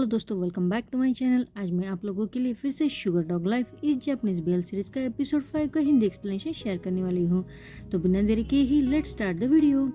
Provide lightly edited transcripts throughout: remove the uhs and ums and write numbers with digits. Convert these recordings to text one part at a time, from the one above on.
Hello दोस्तों, welcome back to my channel. आज मैं आप लोगों के लिए फिर से शुगर डॉग लाइफ इस जापानीज बीएल सीरीज का एपिसोड 5 का हिंदी एक्सप्लेनेशन शेयर करने वाली हूँ। तो बिना देरी के ही लेट्स स्टार्ट द वीडियो।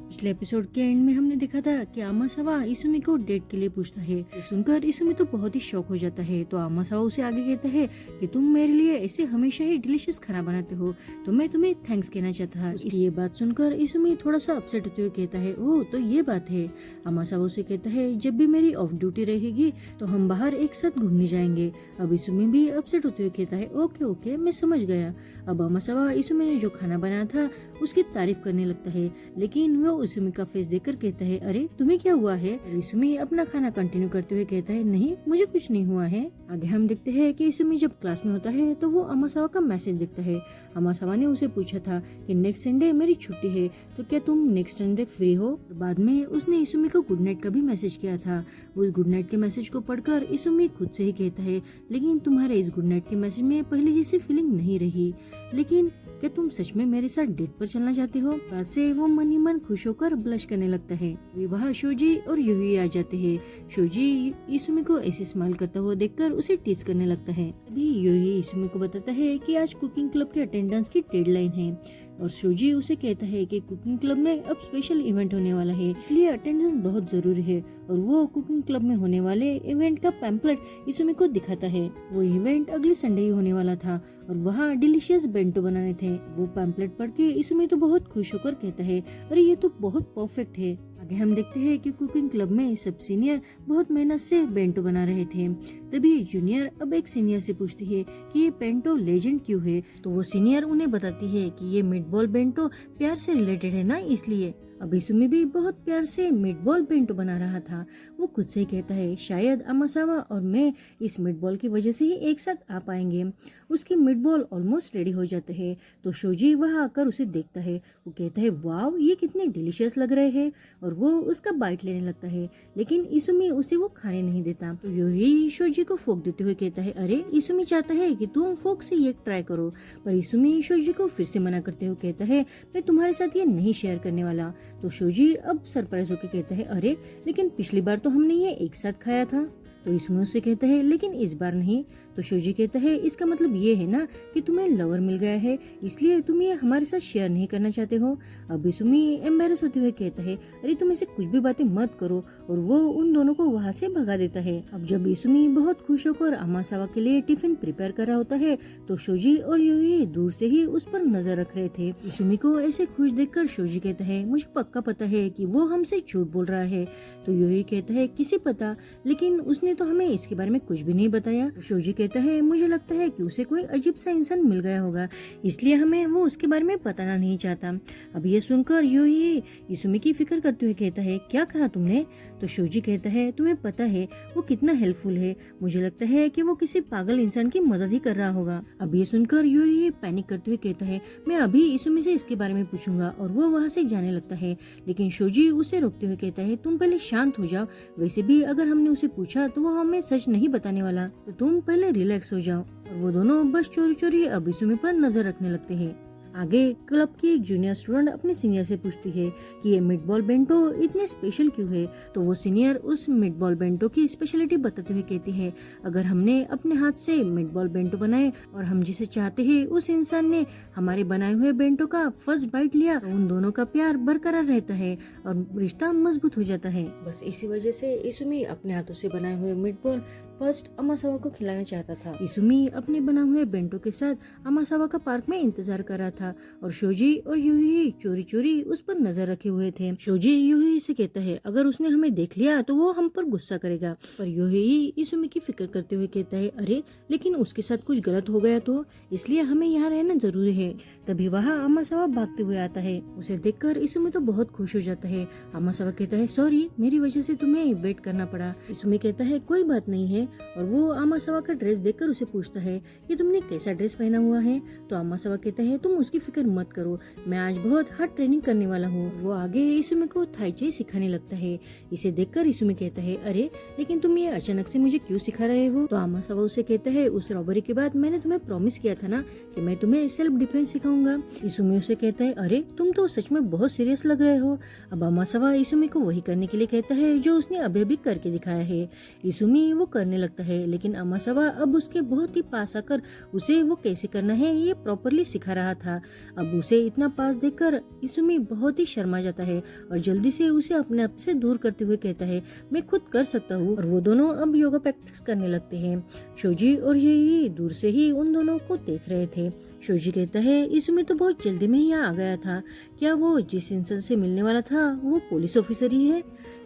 पिछले एपिसोड के एंड में हमने देखा था कि आमासावा इसुमी को डेट के लिए पूछता है। ये सुनकर इसुमी तो बहुत ही शॉक हो जाता है। तो आमासावा उसे आगे कहता है कि तुम मेरे लिए ऐसे हमेशा ही डिलीशियस खाना बनाते हो, तो मैं तुम्हें थैंक्स कहना चाहता था। ये बात सुनकर इसुमी थोड़ा सा अपसेट होते हुए कहता है, ओह तो ये बात है। आमासावा उसे कहता है, जब भी मेरी ऑफ ड्यूटी रहेगी तो हम बाहर एक साथ घूमने जाएंगे। अब इसुमी भी अपसेट होते हुए कहता है, ओके ओके मैं समझ गया। अब आमासावा इसुमी ने जो खाना बनाया था उसकी तारीफ करने लगता है, लेकिन वो इसुमी का फेस देखकर कहता है, अरे तुम्हें क्या हुआ है। इसुमी अपना खाना कंटिन्यू करते हुए कहता है, नहीं मुझे कुछ नहीं हुआ है। आगे हम देखते हैं कि इसुमी जब क्लास में होता है तो वो आमासावा का मैसेज देखता है। आमासावा ने उसे पूछा था कि नेक्स्ट संडे मेरी छुट्टी है, तो क्या तुम नेक्स्ट संडे फ्री हो। बाद में उसने इसुमी को गुड नाइट का भी मैसेज किया था। उस गुड नाइट के मैसेज को पढ़कर इसुमी खुद से ही कहता है, लेकिन तुम्हारे इस गुड नाइट के मैसेज में पहले जैसी फीलिंग नहीं रही। लेकिन क्या तुम सच में मेरे साथ डेट पर चलना चाहते हो। बात से वो मन ही मन खुश होकर ब्लश करने लगता है। वहाँ शोजी और यूही आ जाते हैं। शोजी इसुमी को ऐसे स्माइल करता हुआ देखकर उसे टीज करने लगता है। अभी यूही इसुमी को बताता है कि आज कुकिंग क्लब के अटेंडेंस की डेडलाइन है और शोजी उसे कहता है कि कुकिंग क्लब में अब स्पेशल इवेंट होने वाला है, इसलिए अटेंडेंस बहुत जरूरी है। और वो कुकिंग क्लब में होने वाले इवेंट का पैम्पलेट इसुमी को दिखाता है। वो इवेंट अगले संडे ही होने वाला था और वहाँ डिलीशियस बेंटो बनाने थे। वो पैम्पलेट पढ़ के इसुमी तो बहुत खुश होकर कहता है, अरे ये तो बहुत परफेक्ट है। आगे हम देखते हैं कि कुकिंग क्लब में सब सीनियर बहुत मेहनत से बेंटो बना रहे थे। तभी जूनियर अब एक सीनियर से पूछती है कि ये बेंटो लेजेंड क्यों है। तो वो सीनियर उन्हें बताती है कि ये मीटबॉल बेंटो प्यार से रिलेटेड है ना, इसलिए। अब इसुमी भी बहुत प्यार से मीटबॉल बेंटो बना रहा था। वो खुद से कहता है, शायद आमासावा और मैं इस मीटबॉल की वजह से ही एक साथ आ पाएंगे। उसके मीटबॉल ऑलमोस्ट रेडी हो जाते हैं तो शोजी वहाँ आकर उसे देखता है। वो कहता है, वाव ये कितने डिलीशियस लग रहे हैं, और वो उसका बाइट लेने लगता है। लेकिन इसुमी उसे वो खाने नहीं देता। तो यूही शोजी को फोक देते हुए कहता है, अरे इसुमी चाहता है कि तुम फोक से ये ट्राई करो। पर इसुमी शोजी को फिर से मना करते हुए कहता है, मैं तुम्हारे साथ ये नहीं शेयर करने वाला। तो शोजी अब सरप्राइज होकर कहता है, अरे लेकिन पिछली बार तो हमने ये एक साथ खाया था। तो इसमें उससे कहता है, लेकिन इस बार नहीं। तो शोजी कहता है, इसका मतलब ये है ना कि तुम्हें लवर मिल गया है, इसलिए तुम ये हमारे साथ शेयर नहीं करना चाहते हो। अब इसुमी एम्बेरस होते हुए कहता है, अरे तुम ऐसे कुछ भी बातें मत करो, और वो उन दोनों को वहाँ से भगा देता है। अब जब इसुमी बहुत खुश होकर आमासावा के लिए टिफिन प्रिपेयर कर रहा होता है तो शोजी और यूही दूर से ही उस पर नजर रख रहे थे। इसुमी को ऐसे खुश देखकर शोजी कहता है, मुझे पक्का पता है कि वो हमसे झूठ बोल रहा है। तो यूही कहता है, किसे पता, लेकिन उसने तो हमें इसके बारे में कुछ भी नहीं बताया। शोजी कहता है, मुझे लगता है कि उसे कोई अजीब सा इंसान मिल गया होगा, इसलिए हमें वो उसके बारे में बताना नहीं चाहता। अब ये सुनकर यूही इसुमी की फिक्र करते हुए कहता है, क्या कहा तुमने। तो शोजी कहता है, तुम्हें पता है वो कितना हेल्पफुल है, मुझे लगता है कि वो किसी पागल इंसान की मदद ही कर रहा होगा। अब ये सुनकर यूही पैनिक करते हुए कहता है, मैं अभी इसुमी से इसके बारे में पूछूंगा, और वो वहाँ से जाने लगता है। लेकिन शोजी उसे रोकते हुए कहता है, तुम पहले शांत हो जाओ, वैसे भी अगर हमने उसे पूछा तो वो हमें सच नहीं बताने वाला, तो तुम पहले रिलैक्स हो जाओ। और वो दोनों बस चोरी चोरी अब इसुमी पर नजर रखने लगते हैं। आगे क्लब की एक जूनियर स्टूडेंट अपने सीनियर से पूछती है कि ये मीटबॉल बेंटो इतने स्पेशल क्यों है। तो वो सीनियर उस मीटबॉल बेंटो की स्पेशलिटी बताते हुए कहती है, अगर हमने अपने हाथ से मीटबॉल बेंटो बनाए और हम जिसे चाहते हैं उस इंसान ने हमारे बनाए हुए बेंटो का फर्स्ट बाइट लिया, तो उन दोनों का प्यार बरकरार रहता है और रिश्ता मजबूत हो जाता है। बस इसी वजह से इसुमी अपने हाथों से बनाए हुए मीटबॉल फर्स्ट आमासावा को खिलाना चाहता था। इसुमी अपने बना हुए बेंटो के साथ आमासावा का पार्क में इंतजार कर रहा था और शोजी और यूही चोरी चोरी उस पर नजर रखे हुए थे। शोजी यूही से कहता है, अगर उसने हमें देख लिया तो वो हम पर गुस्सा करेगा। पर यूही इसुमी की फिक्र करते हुए कहता है, अरे लेकिन उसके साथ कुछ गलत हो गया तो, इसलिए हमें यहाँ रहना जरूरी है। तभी वहाँ आमासावा भागते हुए आता है। उसे देखकर इसुमी तो बहुत खुश हो जाता है। आमासावा कहता है, सॉरी मेरी वजह से तुम्हें वेट करना पड़ा। इसुमी कहता है, कोई बात नहीं है, और वो आमासावा का ड्रेस देखकर उसे पूछता है, ये तुमने कैसा ड्रेस पहना हुआ है। तो आमासावा कहता है, तुम उसकी फिक्र मत करो, मैं आज बहुत हार्ड ट्रेनिंग करने वाला हूँ। वो आगे इसुमी को थाई ची सिखाने लगता है। इसे देखकर इसुमी कहता है, अरे लेकिन तुम ये अचानक से मुझे क्यों सिखा रहे हो? तो आमासावा उसे कहता है, उस रॉबरी के बाद मैंने तुम्हें प्रॉमिस किया था ना कि मैं तुम्हें सेल्फ डिफेंस सिखाऊंगा। इसुमी उसे कहता है, अरे तुम तो सच में बहुत सीरियस लग रहे हो। अब आमासावा इसुमी को वही करने के लिए कहता है जो उसने अभी अभी करके दिखाया है। इसुमी वो करने लगता है, लेकिन आमासावा अब उसके बहुत ही पास आकर उसे वो कैसे करना है ये प्रॉपरली सिखा रहा था। अब उसे इतना पास देखकर इसुमी बहुत ही शर्मा जाता है और जल्दी से उसे अपने आप से दूर करते हुए कहता है, मैं खुद कर सकता हूँ। और वो दोनों अब योगा प्रैक्टिस करने लगते हैं। शोजी और ये दूर से ही उन दोनों को देख रहे थे। शोजी कहता है, इसमें तो बहुत जल्दी में ही यहाँ आ गया था, क्या वो जिस इंसान से मिलने वाला था वो पुलिस ऑफिसर ही है?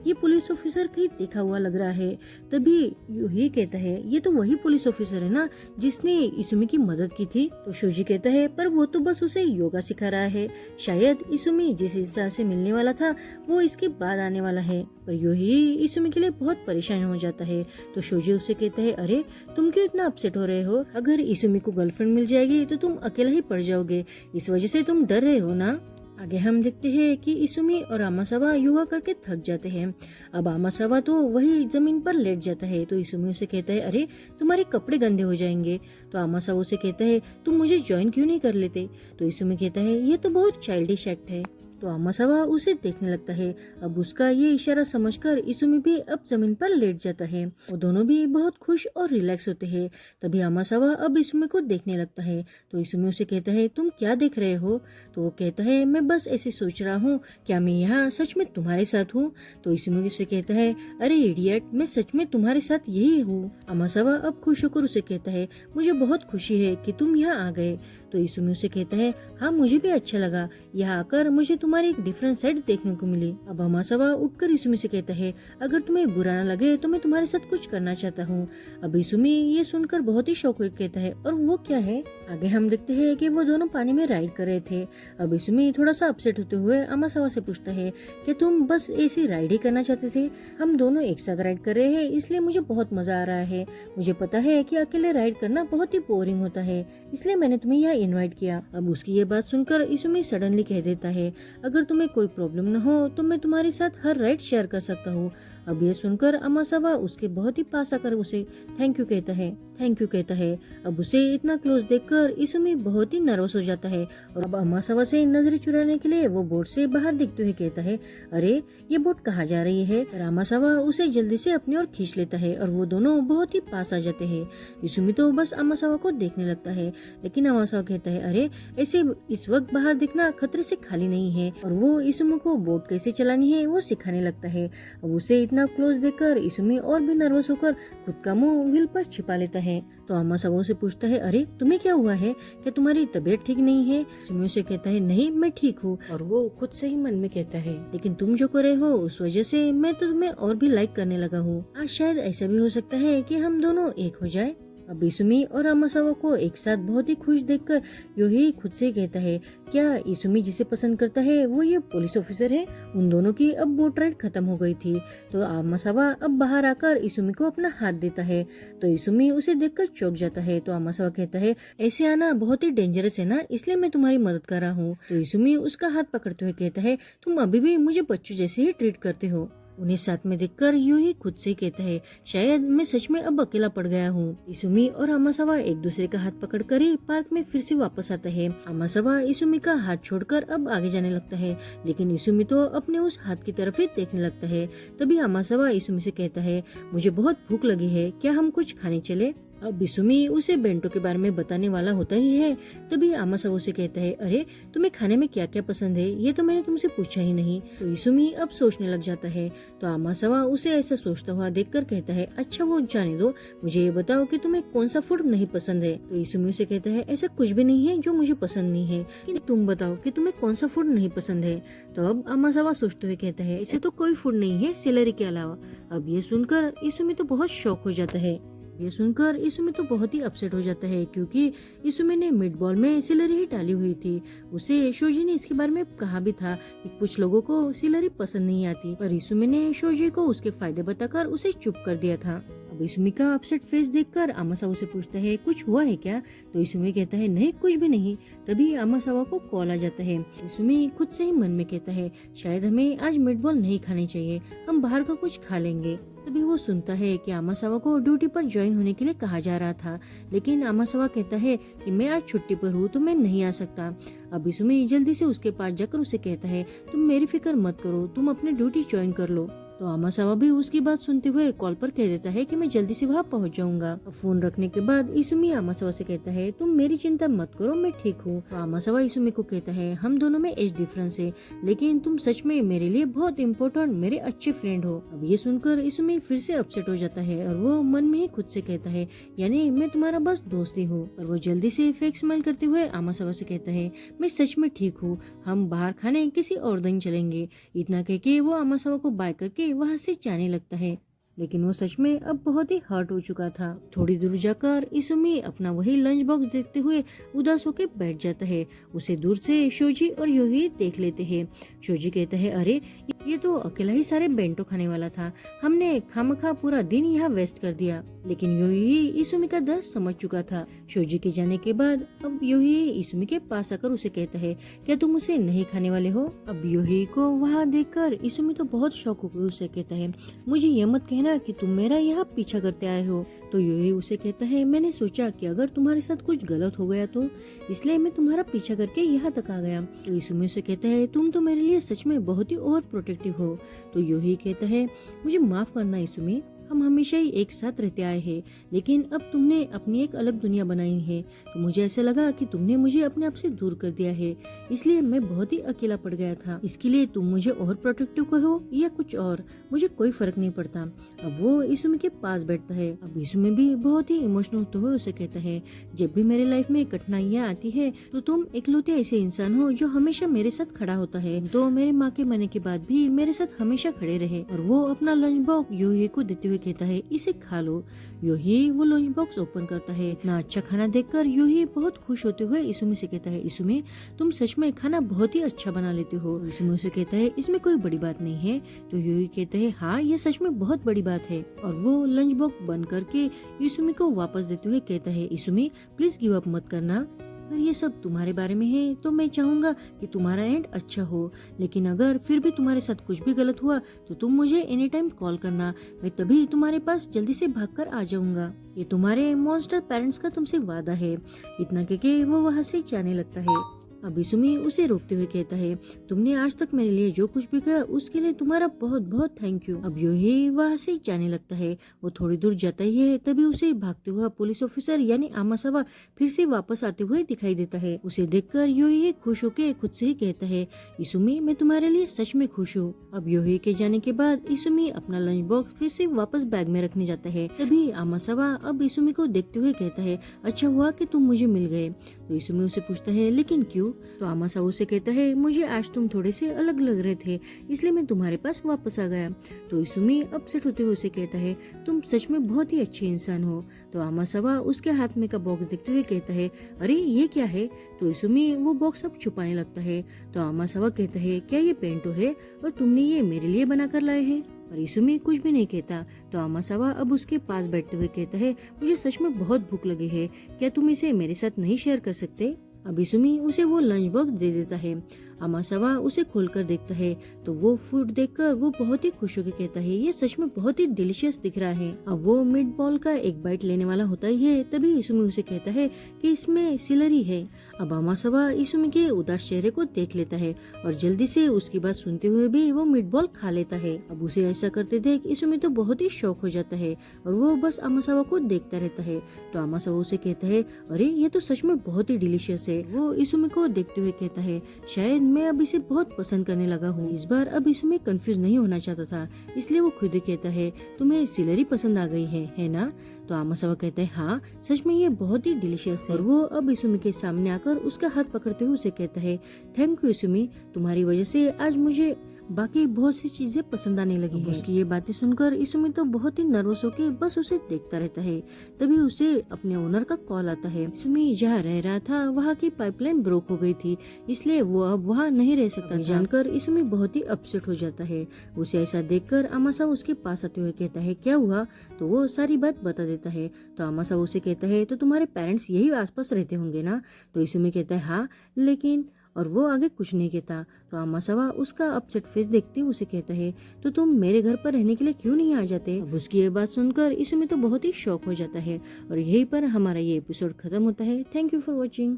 ये पुलिस ऑफिसर कहीं देखा हुआ लग रहा है। तभी यूही कहता है, ये तो वही पुलिस ऑफिसर है ना जिसने इसुमी की मदद की थी। तो शोजी कहता है, पर वो तो बस उसे योगा सिखा रहा है, शायद इसुमी जिस इंसान से मिलने वाला था वो इसके बाद आने वाला है। पर यूही इसुमी के लिए बहुत परेशान हो जाता है। तो शोजी उससे कहता है, अरे तुम क्यों इतना अपसेट हो रहे हो? अगर इसुमी को गर्लफ्रेंड मिल जाएगी तो तुम अकेला ही पड़ जाओगे, इस वजह से तुम डर रहे हो ना? आगे हम देखते हैं कि इसुमी और आमासावा योगा करके थक जाते हैं। अब आमासावा तो वही जमीन पर लेट जाता है। तो इसुमी उसे कहता है, अरे तुम्हारे कपड़े गंदे हो जाएंगे। तो आमासावा उसे कहता है, तुम मुझे ज्वाइन क्यों नहीं कर लेते? तो इसुमी कहता है, ये तो बहुत चाइल्डिश एक्ट है। तो आमासावा उसे देखने लगता है। अब उसका ये इशारा समझकर इसुमी भी अब जमीन पर लेट जाता है। वो दोनों भी बहुत खुश और रिलैक्स होते हैं। तभी आमासावा अब इसुमी को देखने लगता है। तो इसुमी उसे कहता है, तुम क्या देख रहे हो? तो वो कहता है, मैं बस ऐसे सोच रहा हूँ, क्या मैं यहाँ सच में तुम्हारे साथ हूँ? तो इसुमी उसे कहता है, अरे इडियट, मैं सच में तुम्हारे साथ यही हूँ। आमासावा अब खुश होकर उसे कहता है, मुझे बहुत खुशी है कि तुम यहाँ आ गए। तो इसुमी उसे कहता है, हाँ मुझे भी अच्छा लगा, यहाँ आकर मुझे तुम्हारी एक डिफरेंट साइड देखने को मिली। अब आमासावा उठकर इसुमी से कहता है, अगर तुम्हें बुरा न लगे तो मैं तुम्हारे साथ कुछ करना चाहता हूँ। अब इसुमी ये सुनकर बहुत ही शौक हुए कहता है, और वो क्या है? आगे हम देखते हैं कि वो दोनों पानी में राइड कर रहे थे। अब इसुमी थोड़ा सा अपसेट होते हुए आमासावा से पूछता है कि तुम बस ऐसी राइड ही करना चाहते थे? हम दोनों एक साथ राइड कर रहे हैं इसलिए मुझे बहुत मजा आ रहा है। मुझे पता है कि अकेले राइड करना बहुत ही बोरिंग होता है, इसलिए मैंने तुम्हें यहाँ इनवाइट किया। अब उसकी ये बात सुनकर इसुमी सडनली कह देता है, अगर तुम्हें कोई प्रॉब्लम न हो तो मैं तुम्हारे साथ हर राइड शेयर कर सकता हूँ। अब ये सुनकर आमासावा उसके बहुत ही पास आकर उसे थैंक यू कहता है। अब उसे इतना क्लोज देखकर इसुमी बहुत ही नर्वस हो जाता है और अब आमासावा से नजरें चुराने के लिए वो बोट से बाहर देखते हुए कहता है, अरे ये बोट कहाँ जा रही है? पर आमासावा उसे जल्दी से अपनी ओर खींच लेता है और वो दोनों बहुत ही पास आ जाते हैं। इसुमी तो बस आमासावा को देखने लगता है, लेकिन आमासावा कहता है, अरे ऐसे इस वक्त बाहर देखना खतरे से खाली नहीं है। और वो इसुमी को बोट कैसे चलानी है वो सिखाने लगता है। अब उसे इतना क्लोज देखकर इसुमी और भी नर्वस होकर खुद का मुंह व्हील पर छिपा लेता है। तो आमासावा से पूछता है, अरे तुम्हें क्या हुआ है? क्या तुम्हारी तबीयत ठीक नहीं है? इसुमी उसे कहता है, नहीं मैं ठीक हूँ। और वो खुद से ही मन में कहता है, लेकिन तुम जो कर रहे हो उस वजह से मैं तो तुम्हें और भी लाइक करने लगा हूँ। आज शायद ऐसा भी हो सकता है कि हम दोनों एक हो जाए। अब इसुमी और आमासावा को एक साथ बहुत ही खुश देखकर यूही खुद से कहता है, क्या इसुमी जिसे पसंद करता है वो ये पुलिस ऑफिसर है? उन दोनों की अब बोट राइड खत्म हो गई थी। तो आमासावा अब बाहर आकर इसुमी को अपना हाथ देता है। तो इसुमी उसे देखकर चौंक जाता है। तो आमासावा कहता है, ऐसे आना बहुत ही डेंजरस है ना, इसलिए मैं तुम्हारी मदद कर रहा हूँ। तो इसुमी उसका हाथ पकड़ते हुए कहता है, तुम अभी भी मुझे बच्चों जैसे ही ट्रीट करते हो। उन्हें साथ में देखकर यूही खुद से कहता है, शायद मैं सच में अब अकेला पड़ गया हूँ। इसुमी और आमासावा एक दूसरे का हाथ पकड़कर ही पार्क में फिर से वापस आता है। आमासावा इसुमी का हाथ छोड़कर अब आगे जाने लगता है, लेकिन इसुमी तो अपने उस हाथ की तरफ ही देखने लगता है। तभी आमासावा इसुमी से कहता है, मुझे बहुत भूख लगी है, क्या हम कुछ खाने चले? अब इसुमी उसे बेंटो के बारे में बताने वाला होता ही है। तभी आमासावा से कहता है, अरे तुम्हें खाने में क्या क्या पसंद है, ये तो मैंने तुमसे पूछा ही नहीं। तो इसुमी अब सोचने लग जाता है। तो आमासावा उसे ऐसा सोचता हुआ देखकर कहता है, अच्छा वो जाने दो, मुझे ये बताओ कि तुम्हें कौन सा फूड नहीं पसंद है? तो इसुमी उसे कहता है, ऐसा कुछ भी नहीं है जो मुझे पसंद नहीं है, कि तुम बताओ कि तुम्हें कौन सा फूड नहीं पसंद है? तो अब आमासावा सोचते हुए कहता है, इसे तो कोई फूड नहीं है सेलरी के अलावा। अब ये सुनकर इसुमी तो बहुत शॉक हो जाता है। ये सुनकर इसुमी तो बहुत ही अपसेट हो जाता है, क्योंकि इसुमी ने मीट बॉल में सिलरी ही डाली हुई थी। उसे शोजी ने इसके बारे में कहा भी था कि कुछ लोगों को सिलरी पसंद नहीं आती, पर इसुमी ने शोजी को उसके फायदे बताकर उसे चुप कर दिया था। अब इसुमी का अपसेट फेस देखकर आमासावा से पूछता है कुछ हुआ है क्या? तो इसुमी कहता है नहीं कुछ भी नहीं। तभी आमासावा को कॉल आ जाता है। इसुमी खुद से ही मन में कहता है शायद हमें आज मीटबॉल नहीं खानी चाहिए, हम बाहर का कुछ खा लेंगे। तभी वो सुनता है कि आमासावा को ड्यूटी पर ज्वाइन होने के लिए कहा जा रहा था, लेकिन आमासावा कहता है कि मैं आज छुट्टी पर हूँ तो मैं नहीं आ सकता। अब इसुमी जल्दी से उसके पास जाकर उसे कहता है तुम मेरी फिक्र मत करो, तुम अपनी ड्यूटी ज्वाइन कर लो। तो आमासावा भी उसकी बात सुनते हुए कॉल पर कह देता है कि मैं जल्दी से वहाँ पहुँच जाऊंगा। फोन रखने के बाद इसुमी आमासावा से कहता है तुम मेरी चिंता मत करो, मैं ठीक हूँ। तो आमासावा इसुमी को कहता है हम दोनों में एज डिफरेंस है, लेकिन तुम सच में मेरे लिए बहुत इम्पोर्टेंट, मेरे अच्छे फ्रेंड हो। अब ये सुनकर इसुमी फिर से अपसेट हो जाता है और वो मन में ही खुद से कहता है यानी मैं तुम्हारा बस दोस्त ही हूँ। और वो जल्दी से फेक स्माइल करते हुए आमासावा से कहता है मैं सच में ठीक हूँ, हम बाहर खाने किसी और दिन चलेंगे। इतना कह के वो आमासावा को बाय करके वहाँ से जाने लगता है, लेकिन वो सच में अब बहुत ही हर्ट हो चुका था। थोड़ी दूर जाकर इसुमी अपना वही लंच बॉक्स देखते हुए उदास होकर बैठ जाता है। उसे दूर से शोजी और योही देख लेते हैं। शोजी कहता है अरे ये तो अकेला ही सारे बेंटो खाने वाला था, हमने खामखा पूरा दिन यहाँ वेस्ट कर दिया। लेकिन योही इसुमी का दर्द समझ चुका था। शोजी के जाने के बाद अब योही इसुमी के पास आकर उसे कहता है क्या तुम उसे नहीं खाने वाले हो? अब योही को वहाँ देखकर इसुमी तो बहुत शौक होकर उसे कहता है मुझे ये मत कहना कि तुम मेरा यहाँ पीछा करते आए हो। तो योही उसे कहता है मैंने सोचा कि अगर तुम्हारे साथ कुछ गलत हो गया तो इसलिए मैं तुम्हारा पीछा करके यहाँ तक आ गया। तो इसुमी उसे कहता है तुम तो मेरे लिए सच में बहुत ही ओवर प्रोटेक्टिव हो। तो योही कहता है मुझे माफ करना इसुमी, हम हमेशा ही एक साथ रहते आए हैं, लेकिन अब तुमने अपनी एक अलग दुनिया बनाई है तो मुझे ऐसा लगा कि तुमने मुझे अपने आप से दूर कर दिया है, इसलिए मैं बहुत ही अकेला पड़ गया था। इसके लिए तुम मुझे और प्रोटेक्टिव कहो या कुछ और, मुझे कोई फर्क नहीं पड़ता। अब वो इसुमी के पास बैठता है। अब इसुमी भी बहुत ही इमोशनल होते हुए उसे कहता है जब भी मेरे लाइफ में कठिनाइयाँ आती है तो तुम इकलौते ऐसे इंसान हो जो हमेशा मेरे साथ खड़ा होता है। तो मेरे माँ के मरने के बाद भी मेरे साथ हमेशा खड़े रहे। और वो अपना लंच बॉक्स योही को देते हुए कहता है इसे खा लो। योही वो लंच बॉक्स ओपन करता है। इतना अच्छा खाना देखकर योही बहुत खुश होते हुए इसुमी से कहता है इसुमी तुम सच में खाना बहुत ही अच्छा बना लेते हो। इसुमी उसे कहता है इसमें कोई बड़ी बात नहीं है। तो योही कहता है हाँ ये सच में बहुत बड़ी बात है। और वो लंच बॉक्स बंद करके इसुमी को वापस देते हुए कहता है इसुमी प्लीज गिव अप मत करना, अगर ये सब तुम्हारे बारे में है तो मैं चाहूंगा कि तुम्हारा एंड अच्छा हो, लेकिन अगर फिर भी तुम्हारे साथ कुछ भी गलत हुआ तो तुम मुझे एनी टाइम कॉल करना, मैं तभी तुम्हारे पास जल्दी से भागकर आ जाऊंगा। ये तुम्हारे मॉन्स्टर पेरेंट्स का तुमसे वादा है। इतना कह के वो वहाँ से जाने लगता है। अब इसुमी उसे रोकते हुए कहता है तुमने आज तक मेरे लिए जो कुछ भी किया उसके लिए तुम्हारा बहुत बहुत थैंक यू। अब योही वहाँ से जाने लगता है। वो थोड़ी दूर जाता ही है तभी उसे भागते हुआ पुलिस ऑफिसर यानी आमासावा फिर से वापस आते हुए दिखाई देता है। उसे देखकर योही खुश होके खुद से ही कहता है इसुमी मैं तुम्हारे लिए सच में खुश हूँ। अब योही के जाने के बाद इसुमी अपना लंच बॉक्स फिर से वापस बैग में रखने जाता है। तभी आमासावा अब इसुमी को देखते हुए कहता है अच्छा हुआ कि तुम मुझे मिल गए। तो इसुमी उसे पूछता है लेकिन क्यों? तो आमासावा उसे कहता है मुझे आज तुम थोड़े से अलग लग रहे थे इसलिए मैं तुम्हारे पास वापस आ गया। तो इसुमी अपसेट होते हुए उसे कहता है तुम सच में बहुत ही अच्छे इंसान हो। तो आमासावा उसके हाथ में का बॉक्स देखते हुए कहता है अरे ये क्या है? तो इसुमी वो बॉक्स अब छुपाने लगता है। तो आमासावा कहता है क्या ये पेंटो है और तुमने ये मेरे लिए बना कर लाए हैं? और इसुमी कुछ भी नहीं कहता। तो आमासावा अब उसके पास बैठते हुए कहता है मुझे सच में बहुत भूख लगी है, क्या तुम इसे मेरे साथ नहीं शेयर कर सकते? अब इसुमी उसे वो लंच बॉक्स दे देता है। आमासावा उसे खोलकर देखता है तो वो फूड देखकर वो बहुत ही खुश होकर कहता है ये सच में बहुत ही डिलीशियस दिख रहा है। अब वो मीट बॉल का एक बाइट लेने वाला होता ही है तभी इसुमी उसे कहता है कि इसमें सिलरी है। अब आमासावा इसुमी के उदास चेहरे को देख लेता है और जल्दी से उसकी बात सुनते हुए भी वो मीट बॉल खा लेता है। अब उसे ऐसा करते देख इसुमी तो बहुत ही शौक हो जाता है और वो बस आमासावा को देखता रहता है। तो आमासावा उसे कहता है अरे ये तो सच में बहुत ही डिलीशियस है। वो इसुमी को देखते हुए कहता है शायद मैं अब इसे बहुत पसंद करने लगा हूँ। इस बार अब इसमें कंफ्यूज नहीं होना चाहता था इसलिए वो खुद ही कहता है तुम्हें सिलरी पसंद आ गई है ना? तो आमासावा कहता है हाँ सच में ये बहुत ही डिलीशियस है। और वो अब इसुमी के सामने आकर उसका हाथ पकड़ते हुए उसे कहता है थैंक यू इसुमी, तुम्हारी वजह से आज मुझे बाकी बहुत सी चीजें पसंद आने लगी है। उसकी ये बातें सुनकर इसुमी तो बहुत ही नर्वस होके बस उसे देखता रहता है। तभी उसे अपने ओनर का कॉल आता है। इसुमी जहाँ रह रहा था वहाँ की पाइपलाइन ब्रोक हो गई थी, इसलिए वो अब वहाँ नहीं रह सकता। जानकर इसुमी बहुत ही अपसेट हो जाता है। उसे ऐसा देखकर अमासा उसके पास आते हुए कहता है क्या हुआ, तो वो सारी बात बता देता है। तो अमासा उसे कहता है तो तुम्हारे पेरेंट्स यही आसपास रहते होंगे ना। तो इसुमी कहता है हाँ, लेकिन, और वो आगे कुछ नहीं कहता। तो अमासावा उसका अपसेट फेस देखते उसे कहता है तो तुम मेरे घर पर रहने के लिए क्यों नहीं आ जाते। अब उसकी ये बात सुनकर इसमें तो बहुत ही शॉक हो जाता है। और यहीं पर हमारा ये एपिसोड खत्म होता है। Thank you for watching.